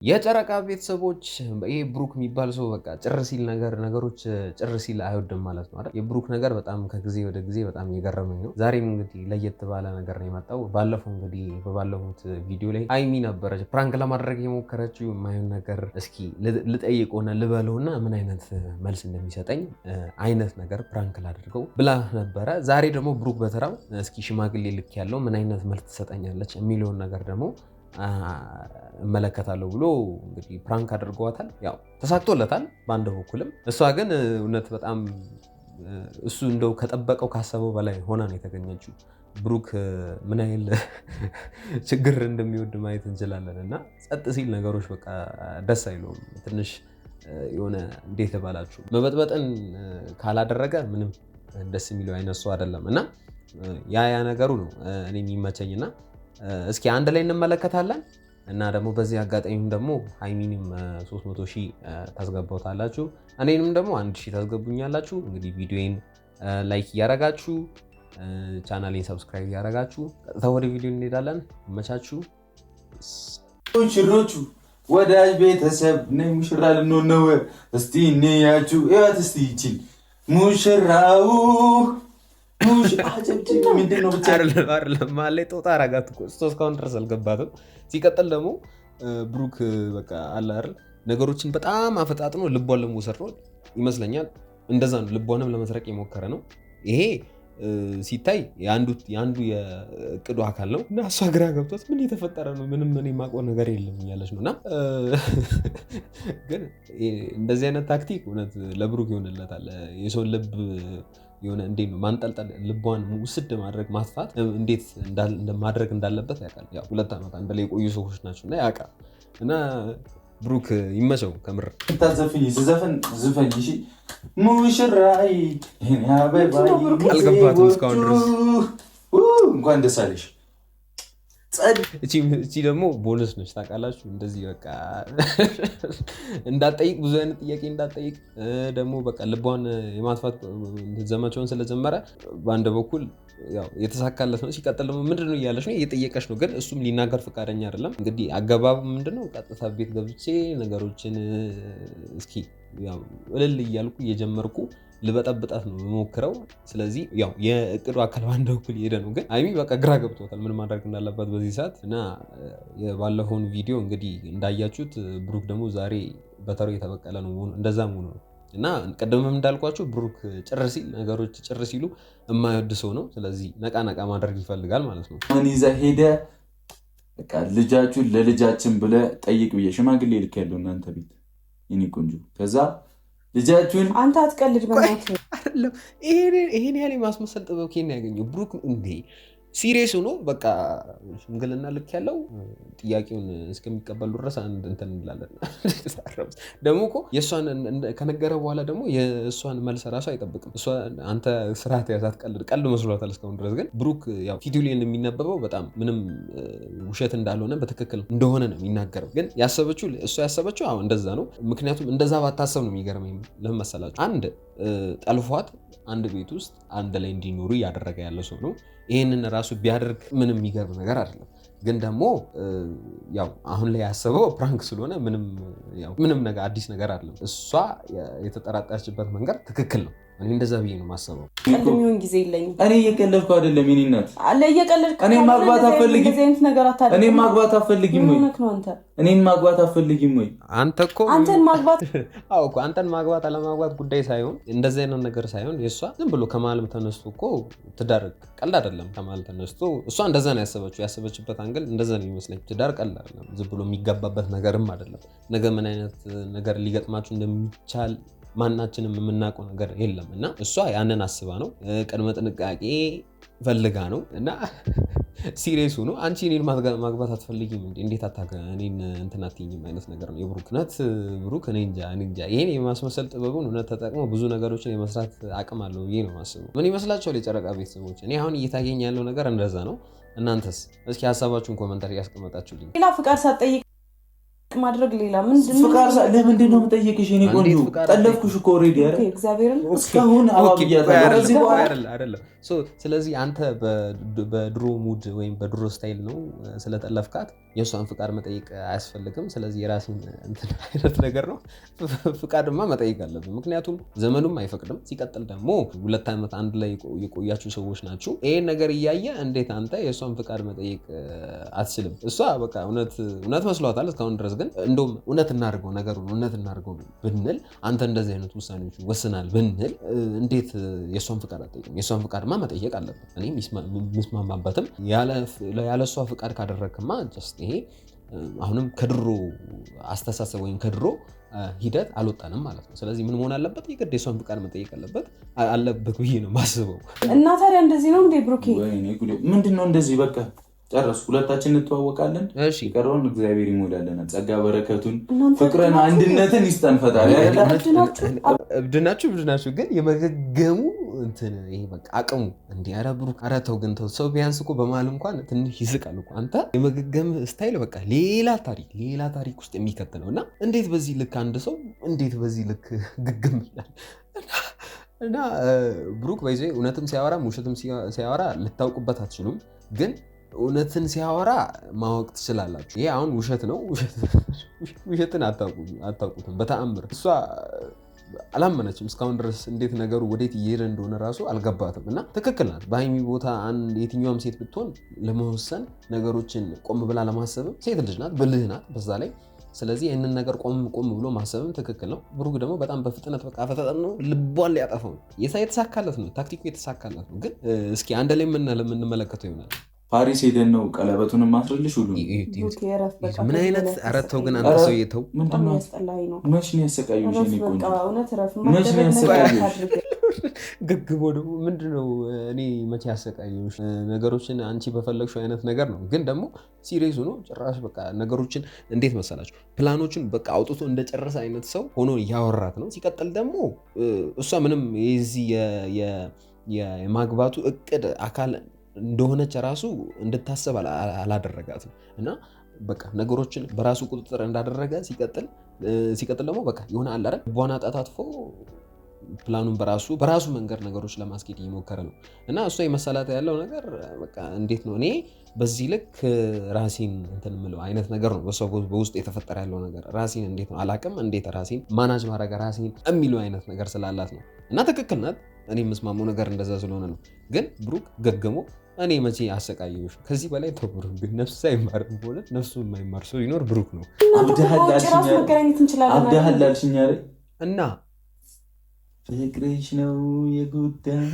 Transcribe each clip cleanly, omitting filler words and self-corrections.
የጨረቃ ቤተሰቦች ይሄ ብሩክ የሚባል ሰው በቃ ጭር ሲል ነገሮች ጭር ሲል አይወድም ማለት ነው አይደል? የብሩክ ነገር በጣም ከጊዜ ወደ ጊዜ በጣም እየገረመኝ ነው። ዛሬም እንግዲህ ለየት ባለ ነገር ነው የመጣው። ባለፈው እንግዲህ በባለፉት ቪዲዮ ላይ ሃይሚ ነበረች ፕራንክ ለማድረግ የሞከረችው የማይሆን ነገር እስኪ ልጠይቀውና ልበለውና ምን አይነት መልስ እንደሚሰጠኝ አይነት ነገር ፕራንክ ላድርገው ብላ ነበረ። ዛሬ ደግሞ ብሩክ በተራው እስኪ ሽማግሌ ልክ ያለው ምን አይነት መልስ ትሰጠኛለች የሚለውን ነገር ደግሞ እመለከታለሁ ብሎ እንግዲህ ፕራንክ አድርገዋታል። ያው ተሳክቶለታል በአንድ በኩልም። እሷ ግን እውነት በጣም እሱ እንደው ከጠበቀው ካሰበው በላይ ሆና ነው የተገኘችው። ብሩክ ምን ያህል ችግር እንደሚወድ ማየት እንችላለን። እና ጸጥ ሲል ነገሮች በቃ ደስ አይለውም። ትንሽ የሆነ እንዴት ባላችሁ መበጥበጥን ካላደረገ ምንም ደስ የሚለው አይነት ሰው አይደለም። እና ያ ነገሩ ነው እኔ የሚመቸኝና እስኪ አንድ ላይ እንመለከታለን። እና ደግሞ በዚህ አጋጣሚም ደግሞ ሃይሚንም 300,000 ታስገባውታላችሁ፣ እኔንም ደግሞ 1,000 ታስገቡኛላችሁ። እንግዲህ ቪዲዮን ላይክ እያረጋችሁ ቻናሌን ሰብስክራይብ እያረጋችሁ ቀጥታ ወደ ቪዲዮ እንሄዳለን። መቻችሁ ሙሽሮቹ ወዳጅ ቤተሰብ ነኝ ሙሽራ ልንሆን ነው። እስቲ እንያችሁ እያት እስቲ ይችል ሙሽራው ማለ ጦጣ አረጋት እኮ እስካሁን ድረስ አልገባትም። ሲቀጥል ደግሞ ብሩክ በቃ አለ አይደል ነገሮችን በጣም አፈጣጥኖ ልቧን ለመውሰድ ነው ይመስለኛል። እንደዛ ነው ልቧንም ለመስረቅ የሞከረ ነው። ይሄ ሲታይ የአንዱ የእቅዱ አካል ነው እና እሷ ግራ ገብቷት ምን የተፈጠረ ነው ምንም እኔ የማውቀው ነገር የለም እያለች ነው። እና ግን እንደዚህ አይነት ታክቲክ እውነት ለብሩክ ይሆንለታል። የሰው ልብ የሆነ እንዴት ነው ማንጠልጠል፣ ልቧን ውስድ ማድረግ፣ ማጥፋት እንዴት ማድረግ እንዳለበት ያውቃል። ያው 2 ዓመት አንድ ላይ የቆዩ ሰዎች ናቸው እና ያውቃል። እና ብሩክ ይመቸው ከምር። ታዘፍኝ ዝዘፈን ዝፈኝ እሺ ሙሽራይ አልገባትም እስካሁን ድረስ። እንኳን ደስ አለሽ። እቺ ደግሞ ቦነስ ነች ታውቃላችሁ። እንደዚህ በቃ እንዳትጠይቅ ብዙ አይነት ጥያቄ እንዳትጠይቅ ደግሞ በቃ ልቧን የማጥፋት ዘመቻውን ስለጀመረ በአንድ በኩል ያው የተሳካለት ነው። ሲቀጥል ደግሞ ምንድነው እያለች ነው እየጠየቀች ነው፣ ግን እሱም ሊናገር ፈቃደኛ አይደለም። እንግዲህ አገባቡ ምንድነው ቀጥታ ቤት ገብቼ ነገሮችን እስኪ ያው እልል እያልኩ እየጀመርኩ ልበጠብጣት ነው የምሞክረው። ስለዚህ ያው የእቅዱ አካል በአንድ በኩል የሄደ ነው፣ ግን ሃይሚ በቃ ግራ ገብቶታል ምን ማድረግ እንዳለባት በዚህ ሰዓት። እና የባለፈውን ቪዲዮ እንግዲህ እንዳያችሁት ብሩክ ደግሞ ዛሬ በተሩ የተበቀለ ነው እንደዛ መሆኑ ነው። እና ቀደምም እንዳልኳችሁ ብሩክ ጭር ሲል ነገሮች ጭር ሲሉ የማይወድ ሰው ነው። ስለዚህ ነቃ ማድረግ ይፈልጋል ማለት ነው። ምን ይዘህ ሄደህ በቃ ልጃችሁን ለልጃችን ብለህ ጠይቅ ብዬ ሽማግሌ ልክ ያለው እናንተ ቤት የኔ ቆንጆ። ከዛ ልጃችሁን አንተ አትቀልድ በእናትህ አይደለም። ይሄን ያህል የማስመሰል ጥበብ ከየት ያገኘው ብሩክ? እንዴ ሲሪየስ ሆኖ በቃ ሽምግልና ልክ ያለው ጥያቄውን እስከሚቀበሉ ድረስ አንድ እንትን እንላለን። ደግሞ እኮ የእሷን ከነገረ በኋላ ደግሞ የእሷን መልስ ራሱ አይጠብቅም። አንተ ስርዓት ያዛት ቀልድ መስሏታል እስካሁን ድረስ። ግን ብሩክ ያው ፊቱ ላይ የሚነበበው በጣም ምንም ውሸት እንዳልሆነ በትክክል እንደሆነ ነው የሚናገረው። ግን እሷ ያሰበችው አሁን እንደዛ ነው። ምክንያቱም እንደዛ ባታሰብ ነው የሚገርመኝ። ለምን መሰላችሁ? አንድ ጠልፏት አንድ ቤት ውስጥ አንድ ላይ እንዲኖሩ እያደረገ ያለ ሰው ነው። ይህንን ራሱ ቢያደርግ ምንም የሚገርም ነገር አይደለም። ግን ደግሞ ያው አሁን ላይ ያሰበው ፕራንክ ስለሆነ ምንም ነገር አዲስ ነገር አይደለም። እሷ የተጠራጠረችበት መንገድ ትክክል ነው። እኔ እንደዛ ብዬ ነው የማስበው። ቀድሚውን ጊዜ የለኝም። እኔ እየቀለድኩ አይደለም። የኔ እናት አለ እየቀለድኩ። እኔ ማግባት አትፈልጊም? እኔ ማግባት አትፈልጊም ወይ? እኔን ማግባት አትፈልጊም ወይ? አንተ እኮ አንተን ማግባት አዎ እኮ አንተን ማግባት አለማግባት ጉዳይ ሳይሆን እንደዚህ አይነት ነገር ሳይሆን የእሷ ዝም ብሎ ከመሀልም ተነስቶ እኮ ትዳር ቀልድ አይደለም። ከመሀል ተነስቶ እሷ እንደዛ ነው ያሰበችበት አንግል እንደዛ ነው ይመስለኝ። ትዳር ቀልድ አይደለም፣ ዝም ብሎ የሚገባበት ነገርም አይደለም። ነገ ምን አይነት ነገር ሊገጥማችሁ እንደሚቻል ማናችንም የምናውቀው ነገር የለም። እና እሷ ያንን አስባ ነው፣ ቅድመ ጥንቃቄ ፈልጋ ነው። እና ሲሪየሱ ነው። አንቺ እኔን ማግባት አትፈልጊም እንዴ? እንዴት እኔን እንትን አትይኝም አይነት ነገር ነው የብሩክ። ብሩክ እኔ እንጃ ይሄን የማስመሰል ጥበቡን እውነት ተጠቅሞ ብዙ ነገሮችን የመስራት አቅም አለው ብዬ ነው የማስበው። ምን ይመስላችኋል የጨረቃ ቤተሰቦች? እኔ አሁን እየታየኝ ያለው ነገር እንደዛ ነው። እናንተስ እስኪ ሀሳባችሁን ኮመንታሪ ያስቀመጣችሁልኝ። ሌላ ፍቃድ ሳትጠይቅ ማድረግ ሌላ ምንድነው? ፍቃድ ለምንድን ነው የምጠይቅሽ? እኔ ቆንጆ ጠለፍኩሽ እኮ ኦልሬዲ አይደል? እግዚአብሔርን እስካሁን ስለዚህ አንተ በድሮ ሙድ ወይም በድሮ ስታይል ነው ስለጠለፍካት የእሷን ፍቃድ መጠየቅ አያስፈልግም። ስለዚህ የራስን እንትን አይነት ነገር ነው። ፍቃድማ መጠየቅ አለብን፣ ምክንያቱም ዘመኑም አይፈቅድም። ሲቀጥል ደግሞ 2 ዓመት አንድ ላይ የቆያችሁ ሰዎች ናችሁ። ይሄን ነገር እያየ እንዴት አንተ የእሷን ፍቃድ መጠየቅ አትችልም? እሷ በቃ እውነት መስሏታል እስካሁን ድረስ። ግን እንደውም እውነት እናድርገው ነገሩን እውነት እናድርገው ብንል አንተ እንደዚህ አይነት ውሳኔዎች ወስናል ብንል እንዴት የእሷን ፍቃድ አትጠይቅም? የእሷን ፍቃድማ መጠየቅ አለብን። እኔ ምስማማበትም ያለ እሷ ፍቃድ ካደረግክማ ይሄ አሁንም ከድሮ አስተሳሰብ ወይም ከድሮ ሂደት አልወጣንም ማለት ነው። ስለዚህ ምን መሆን አለበት? የግድ የሷን ፍቃድ መጠየቅ አለበት ብዬ ነው ማስበው። እና ታዲያ እንደዚህ ነው እንዴ ብሩኬ? ምንድነው እንደዚህ? በቃ ጨረሱ። ሁለታችን እንተዋወቃለን። የቀረውን እግዚአብሔር ይሞላልናል። ጸጋ በረከቱን፣ ፍቅርን፣ አንድነትን ይስጠን ፈጣሪ። እብድ ናችሁ ግን የመገገሙ እንትን ይሄ በቃ አቅሙ እንዲህ። ኧረ ብሩክ፣ ኧረ ተው ግን ተው። ሰው ቢያንስ እኮ በመሀል እንኳን ትንሽ ይስቃል እኮ። አንተ የመገገም ስታይል በቃ ሌላ ታሪክ ውስጥ የሚከት ነው። እና እንዴት በዚህ ልክ አንድ ሰው እንዴት በዚህ ልክ ግግም ይላል? እና ብሩክ በይዞ እውነትም ሲያወራ ውሸትም ሲያወራ ልታውቁበት አትችሉም። ግን እውነትን ሲያወራ ማወቅ ትችላላችሁ። ይሄ አሁን ውሸት ነው። ውሸትን አታውቁትም በተአምር። እሷ አላመነችም እስካሁን ድረስ። እንዴት ነገሩ ወዴት እየሄደ እንደሆነ ራሱ አልገባትም። እና ትክክል ናት። በሀይሚ ቦታ የትኛውም ሴት ብትሆን ለመወሰን ነገሮችን ቆም ብላ ለማሰብም ሴት ልጅ ናት፣ ብልህ ናት በዛ ላይ። ስለዚህ ይህንን ነገር ቆም ብሎ ማሰብም ትክክል ነው። ብሩክ ደግሞ በጣም በፍጥነት በቃ ፈጠጠን ነው፣ ልቧን ሊያጠፋው ነው። የተሳካለት ነው፣ ታክቲኩ የተሳካለት ነው። ግን እስኪ አንድ ላይ የምንመለከተው ይሆናል። ፓሪስ ሄደን ነው ቀለበቱን ማስረልሽ ሁሉ ምን አይነት አረተው ግን አንተ ሰው የተው መች ነው ያሰቃዩሽ? ግግቦ ደግሞ ምንድነው? እኔ መቼ ያሰቃዩሽ? ነገሮችን አንቺ በፈለግሽው አይነት ነገር ነው። ግን ደግሞ ሲሪየስ ሆኖ ጭራሽ በቃ ነገሮችን እንዴት መሰላችሁ ፕላኖችን በቃ አውጥቶ እንደጨረሰ አይነት ሰው ሆኖ እያወራት ነው። ሲቀጥል ደግሞ እሷ ምንም የዚህ የማግባቱ እቅድ አካል እንደሆነች ራሱ እንድታሰብ አላደረጋትም። እና በቃ ነገሮችን በራሱ ቁጥጥር እንዳደረገ ሲቀጥል ደግሞ በቃ የሆነ አለ አይደል ልቧን አጣጣጥፎ ፕላኑን በራሱ መንገድ ነገሮች ለማስኬድ እየሞከረ ነው። እና እሷ የመሰላት ያለው ነገር በቃ እንዴት ነው እኔ በዚህ ልክ ራሴን እንትን የምለው አይነት ነገር ነው። በሰው በውስጥ የተፈጠረ ያለው ነገር ራሴን እንዴት ነው አላቅም፣ እንዴት ራሴን ማናጅ ማድረግ ራሴን የሚለው አይነት ነገር ስላላት ነው። እና ትክክል ናት። እኔ የምስማመው ነገር እንደዛ ስለሆነ ነው። ግን ብሩክ ገገሞ እኔ መቼ አሰቃየሁሽ? ከዚህ በላይ ተው ብሩክ። ግን ነፍሱ አይማር ሆነ ነፍሱ የማይማር ሰው ይኖር ብሩክ ነው። አብዳሃል አልሽኝ አይደል? እና ፍቅርሽ ነው የጉዳይ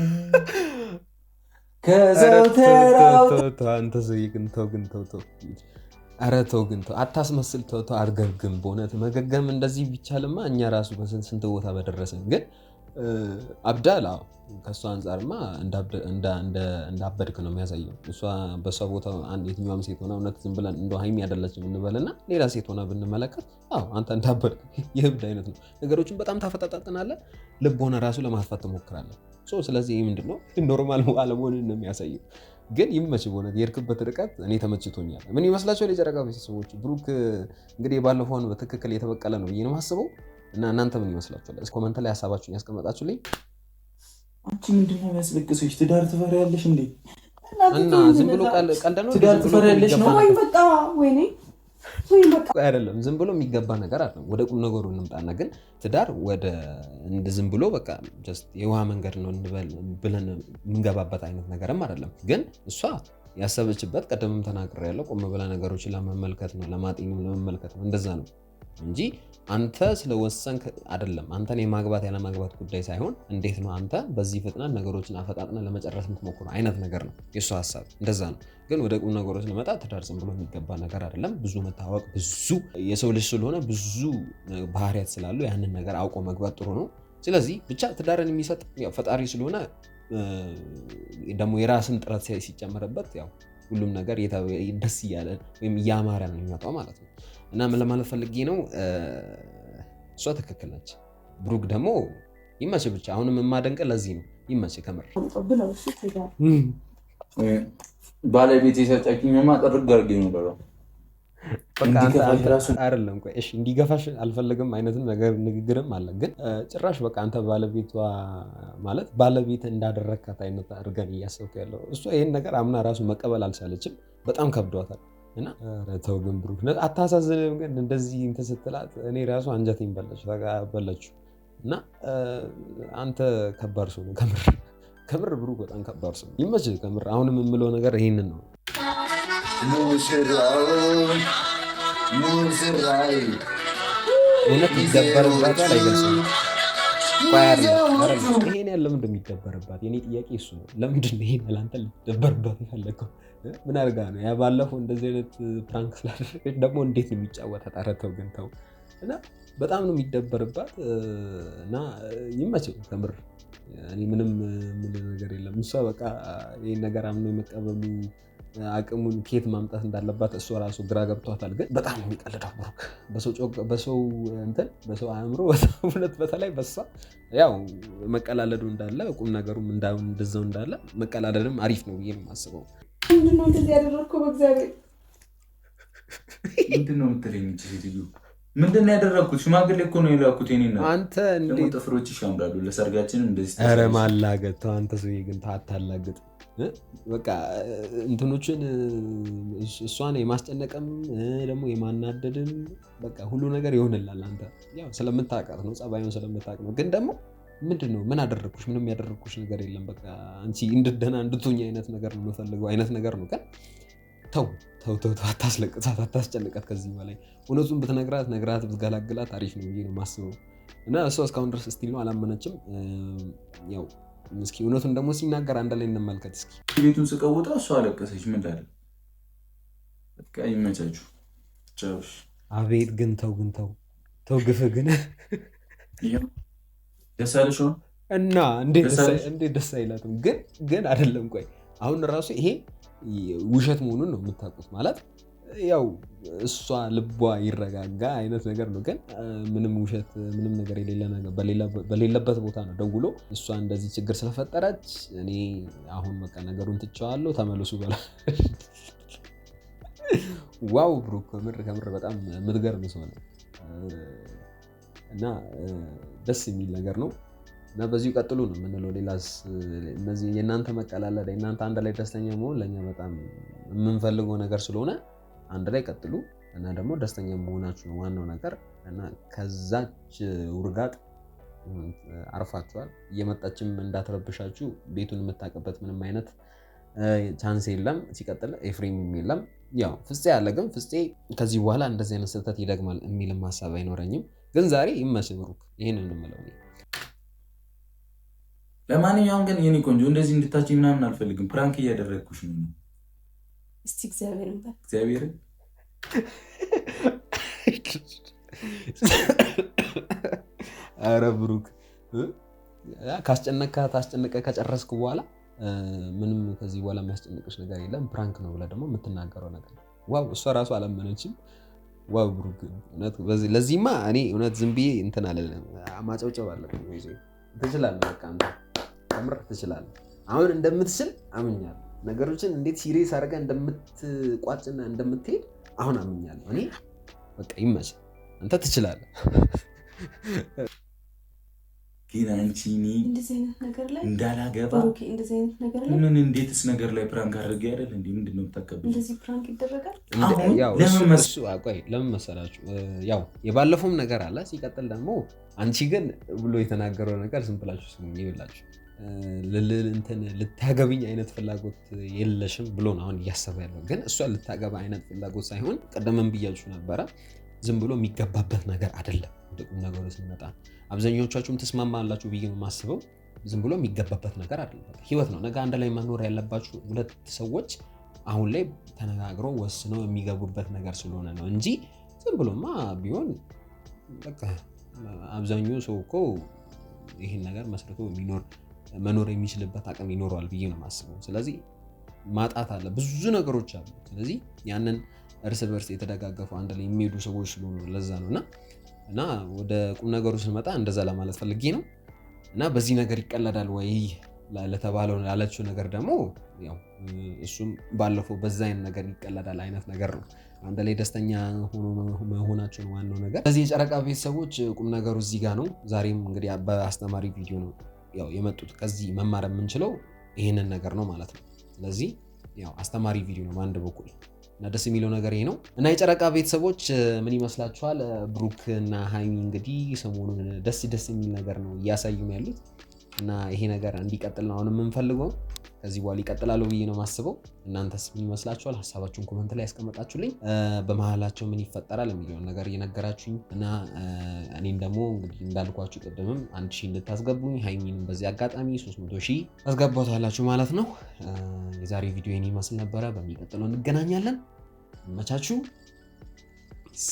ከዘውተራው አንተ ሰውዬ ግን ተው ኧረ ተው ግን ተው፣ አታስመስል። ተው አርገግም። በእውነት መገገም እንደዚህ ቢቻልማ እኛ ራሱ በስንት ቦታ በደረሰን። ግን አብዳል። ከእሷ አንጻርማ እንዳበድክ ነው የሚያሳየው። በእሷ ቦታ የትኛውም ሴት ሆና እውነት ዝም ብለን እንደ ሀይሚ ያደለችም እንበልና ሌላ ሴት ሆና ብንመለከት አንተ እንዳበድክ የእብድ አይነት ነው። ነገሮችን በጣም ታፈጣጣጥናለህ፣ ልብ ሆነ ራሱ ለማጥፋት ትሞክራለህ። ስለዚህ ይህ ምንድነው ኖርማል አለመሆንን ነው የሚያሳየው። ግን ይመች በሆነ የሄድክበት ርቀት እኔ ተመችቶኛል። ምን ይመስላችኋል የጨረቃ ቤተሰቦች? ብሩክ እንግዲህ ባለፈውን በትክክል የተበቀለ ነው ብዬ ነው የማስበው። እና እናንተ ምን ይመስላችኋል? ኮመንት ላይ ሀሳባችሁን ያስቀመጣችሁልኝ። አንቺ ምንድነው የሚያስለቅስሽ? ትዳር ትፈሪያለሽ እንዴ? እና ዝም ብሎ ቀልድ ነው። ትዳር ትፈሪያለሽ ነው ወይ? በቃ ወይኔ አይደለም፣ ዝም ብሎ የሚገባ ነገር አለ። ወደ ቁም ነገሩ እንምጣና ግን ትዳር ዝም ብሎ በቃ የውሃ መንገድ ነው ብለን የምንገባበት አይነት ነገርም አይደለም። ግን እሷ ያሰበችበት ቀደምም ተናግሬያለሁ፣ ቆም ብላ ነገሮችን ለመመልከት ነው፣ ለማጤንም ለመመልከት ነው። እንደዛ ነው እንጂ አንተ ስለወሰንክ አይደለም። አንተን የማግባት ያለማግባት ጉዳይ ሳይሆን እንዴት ነው አንተ በዚህ ፍጥነት ነገሮችን አፈጣጥነ ለመጨረስ የምትሞክረው አይነት ነገር ነው የእሱ ሀሳብ። እንደዛ ነው። ግን ወደ ቁም ነገሮች ለመጣ ትዳር ዝም ብሎ የሚገባ ነገር አይደለም። ብዙ መታወቅ፣ ብዙ የሰው ልጅ ስለሆነ ብዙ ባህሪያት ስላሉ ያንን ነገር አውቆ መግባት ጥሩ ነው። ስለዚህ ብቻ ትዳርን የሚሰጥ ፈጣሪ ስለሆነ ደግሞ የራስን ጥረት ሲጨመርበት ሁሉም ነገር ደስ እያለ ወይም እያማረ ነው የሚመጣው ማለት ነው። እና ምን ለማለት ፈልጌ ነው፣ እሷ ትክክል ነች። ብሩክ ደግሞ ይመች። ብቻ አሁንም የማደንቅ ለዚህ ነው። ይመች ከምር። ባለቤት የሰጠችኝማ ጥርግ አድርጌ ነው በለው። አይደለም ቆይ እሺ፣ እንዲገፋሽ አልፈልግም አይነትም ነገር ንግግርም አለ። ግን ጭራሽ በቃ አንተ ባለቤቷ ማለት ባለቤት እንዳደረካት አይነት አድርገን እያሰብኩ ያለው እሷ ይህን ነገር አምና ራሱ መቀበል አልቻለችም። በጣም ከብዷታል። እና ተው ግን ብሩክ አታሳዝንም ግን እንደዚህ እንትን ስትላት እኔ ራሱ አንጀቴን በላችሁ እና አንተ ከባድ ሰው ነው ከምር ብሩክ በጣም ከባድ ሰው ይመችህ ከምር አሁንም የምለው ነገር ይሄንን ነው እውነት ይደበርባታል አይገልጽም ይሄን ያለ ለምንድን የሚደበርባት የኔ ጥያቄ እሱ ነው ለምንድን ይሄን ለአንተ ልትደበርባት የፈለገው ምን አድርጋ ነው ያ ባለፈው እንደዚህ አይነት ፕራንክ ስላደረገች ደግሞ እንዴት ነው የሚጫወታት ኧረ ተው ግን ተው እና በጣም ነው የሚደበርባት እና ይመችህ ከምር እኔ ምንም ነገር የለም እሷ በቃ ይሄን ነገር አምኖ የመቀበሉ አቅሙን ኬት ማምጣት እንዳለባት እሷ ራሱ ግራ ገብቷታል ግን በጣም የሚቀልደው ብሩክ በሰው በሰው አእምሮ ሁለት በተለይ በሷ ያው መቀላለዱ እንዳለ ቁም ነገሩም እንደዛው እንዳለ መቀላለድም አሪፍ ነው ብዬ ነው የማስበው ምንድነው እንደዚህ ያደረግከው በእግዚአብሔር ምንድነው የምትለኝ ልዩ ምንድነው ያደረኩት ሽማግሌ እኮ ነው የላኩት የኔና አንተ እንዴ ጥፍሮችሽ ያምራሉ ለሰርጋችን እንደዚህ ኧረ ማላገጥ አንተ ሰውዬ ግን ታታላግጥ በቃ እንትኖችን እሷን የማስጨነቅም ደግሞ የማናደድም በቃ ሁሉ ነገር ይሆንላል አንተ ያው ስለምታውቃት ነው ጸባዩን ስለምታውቅ ነው ግን ደግሞ ምንድነው ምን አደረኩሽ ምንም ያደረኩሽ ነገር የለም በቃ አንቺ እንድደና እንድትሆኚ አይነት ነገር ነው የምፈልገው አይነት ነገር ነው ግን ተው አታስለቅሳት አታስጨንቃት ከዚህ በላይ እውነቱን ብትነግራት ብትገላግላት አሪፍ ነው ብዬ ነው የማስበው እና እሷ እስካሁን ድረስ ስቲል ነው አላመነችም ያው እስኪ እውነቱን ደግሞ ሲናገር አንድ ላይ እንመልከት እስኪ ቤቱን ስቀውጣ እሷ አለቀሰች ምን ላለ በቃ ይመቻችሁ ቻውሽ አቤት ግን ተው ግፍ ግን ደስ አለሽ እና እንዴት ደስ አይላትም ግን አይደለም ቆይ አሁን ራሱ ይሄ ውሸት መሆኑን ነው የምታውቁት ማለት ያው እሷ ልቧ ይረጋጋ አይነት ነገር ነው ግን ምንም ውሸት ምንም ነገር የሌለ ነገር በሌለበት ቦታ ነው ደውሎ እሷ እንደዚህ ችግር ስለፈጠረች እኔ አሁን በቃ ነገሩን ትቼዋለሁ ተመለሱ በላ ዋው ብሩክ ከምር በጣም የምትገርም ሰው ነው እና ደስ የሚል ነገር ነው እና በዚሁ ቀጥሉ ነው የምንለው ሌላስ እነዚህ የእናንተ መቀላለድ የእናንተ አንድ ላይ ደስተኛ መሆን ለእኛ በጣም የምንፈልገው ነገር ስለሆነ አንድ ላይ ቀጥሉ እና ደግሞ ደስተኛ መሆናችሁ ነው ዋናው ነገር እና ከዛች ውርጋጥ አርፋችኋል እየመጣችም እንዳትረብሻችሁ ቤቱን የምታውቅበት ምንም አይነት ቻንስ የለም ሲቀጥል ኤፍሬም የለም ያው ፍፄ ያለ ግን ፍፄ ከዚህ በኋላ እንደዚህ አይነት ስህተት ይደግማል የሚልም ሀሳብ አይኖረኝም ግን ዛሬ ይመስል ብሩክ ይህን እንምለው ለማንኛውም ግን የኔ ቆንጆ እንደዚህ እንድታች ምናምን አልፈልግም ፕራንክ እያደረግኩሽ ነው እስቲ እግዚአብሔርን ኧረ ብሩክ ታስጨነቀ ከጨረስኩ በኋላ ምንም ከዚህ በኋላ የሚያስጨንቅሽ ነገር የለም ፕራንክ ነው ብለህ ደግሞ የምትናገረው ነገር ዋው እሷ ራሱ አላመነችም ዋው ብሩክ ለዚህማ እኔ እውነት ዝም ብዬ እንትን አለለም ማጨብጨብ አለብኝ ትችላለህ በቃ አንተ ከምር ትችላለህ አሁን እንደምትችል አምኛለሁ ነገሮችን እንዴት ሲሪየስ አድርገህ እንደምትቋጭና እንደምትሄድ አሁን አምኛለሁ እኔ በቃ ይመችህ አንተ ትችላለህ ግን አንቺ እንደዚህ አይነት ነገር ላይ እንዳላገባ ኦኬ እንደዚህ አይነት ነገር ላይ ምን እንዴትስ ነገር ላይ ፕራንክ አድርጌ አይደል እንዴ ምንድነው የምታከብኝ እንደዚህ ፕራንክ ይደረጋል ያው ለምን መሰላችሁ ያው የባለፈውም ነገር አለ ሲቀጥል ደግሞ አንቺ ግን ብሎ የተናገረው ነገር ዝም ብላችሁ ስሙኝ ይብላችሁ ልታገብኝ አይነት ፍላጎት የለሽም ብሎ ነው አሁን እያሰበ ያለው ግን እሷ ልታገባ አይነት ፍላጎት ሳይሆን ቀደምም ብያችሁ ነበረ ዝም ብሎ የሚገባበት ነገር አይደለም ጥቁም ነገሩ ሲመጣ አብዛኞቻችሁም ተስማማላችሁ ብዬ ነው የማስበው ዝም ብሎ የሚገባበት ነገር አይደለም ህይወት ነው ነገ አንድ ላይ መኖር ያለባችሁ ሁለት ሰዎች አሁን ላይ ተነጋግረው ወስነው የሚገቡበት ነገር ስለሆነ ነው እንጂ ዝም ብሎማ ቢሆን በቃ አብዛኛው ሰው እኮ ይሄን ነገር መስርቶ መኖር የሚችልበት አቅም ይኖረዋል ብዬ ነው የማስበው ስለዚህ ማጣት አለ ብዙ ነገሮች አሉ ስለዚህ ያንን እርስ በርስ የተደጋገፉ አንድ ላይ የሚሄዱ ሰዎች ስለሆኑ ለዛ ነውና እና ወደ ቁም ነገሩ ስንመጣ እንደዛ ለማለት ፈልጌ ነው እና በዚህ ነገር ይቀለዳል ወይ ለተባለው ላለችው ነገር ደግሞ ያው እሱም ባለፈው በዛ አይነት ነገር ይቀለዳል አይነት ነገር ነው አንድ ላይ ደስተኛ ሆኖ መሆናቸው ነው ዋናው ነገር ስለዚህ የጨረቃ ቤተሰቦች ቁም ነገሩ እዚህ ጋር ነው ዛሬም እንግዲህ በአስተማሪ ቪዲዮ ነው ያው የመጡት ከዚህ መማር የምንችለው ይሄንን ነገር ነው ማለት ነው ስለዚህ ያው አስተማሪ ቪዲዮ ነው አንድ በኩል እና ደስ የሚለው ነገር ይሄ ነው። እና የጨረቃ ቤተሰቦች ምን ይመስላችኋል? ብሩክ እና ሃይሚ እንግዲህ ሰሞኑን ደስ የሚል ነገር ነው እያሳዩ ያሉት እና ይሄ ነገር እንዲቀጥል ነው አሁን የምንፈልገው። ከዚህ በኋላ ይቀጥላሉ ብዬ ነው የማስበው። እናንተስ ምን ይመስላችኋል? ሀሳባችሁን ኮመንት ላይ ያስቀመጣችሁልኝ። በመሀላቸው ምን ይፈጠራል የሚለውን ነገር እየነገራችሁኝ እና እኔም ደግሞ እንግዲህ እንዳልኳችሁ ቅድምም 1000 እንድታስገቡኝ ሃይሚንም በዚህ አጋጣሚ 300,000 አስገባታላችሁ ማለት ነው። የዛሬ ቪዲዮ ይህን ይመስል ነበረ። በሚቀጥለው እንገናኛለን። መቻችሁ ፒስ